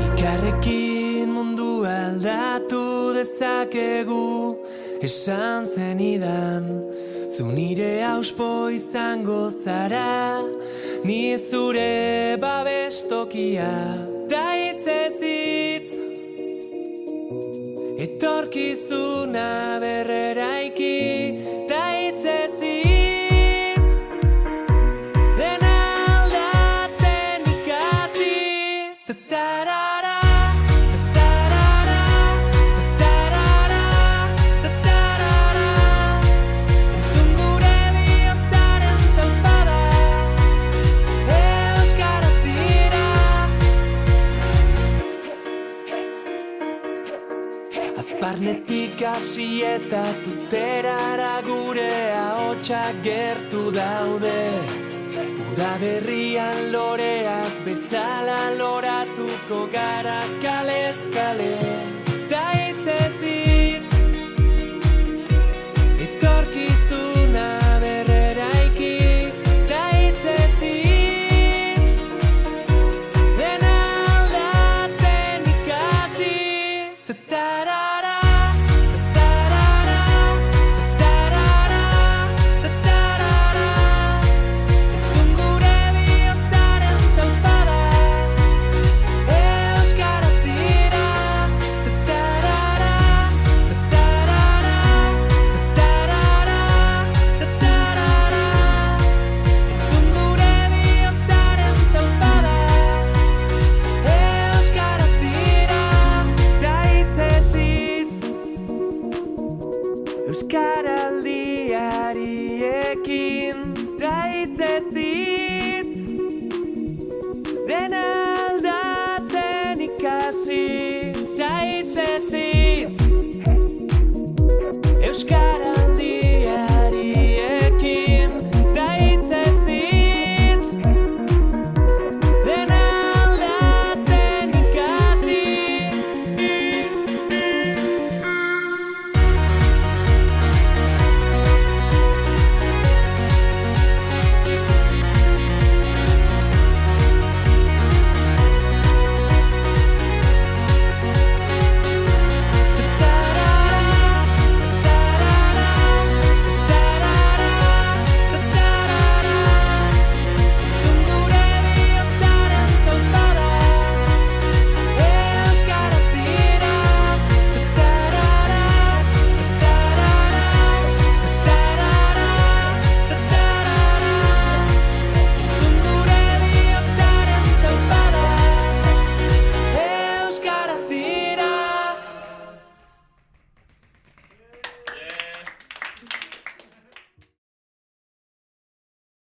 Elkarrekin mundua aldatu dezakegu, esan zenidan, zu nire auspo izango zara, ni zure babestokia, da hitzez hitz, etorkizuna berreraiki, da hitzez hitz, dena aldatzen ikasi, tatarara. Azparnetik hasi eta tuterara gure ahotsak gertu daude. Uda berrian loreak bezala loratuko gara kalez kale.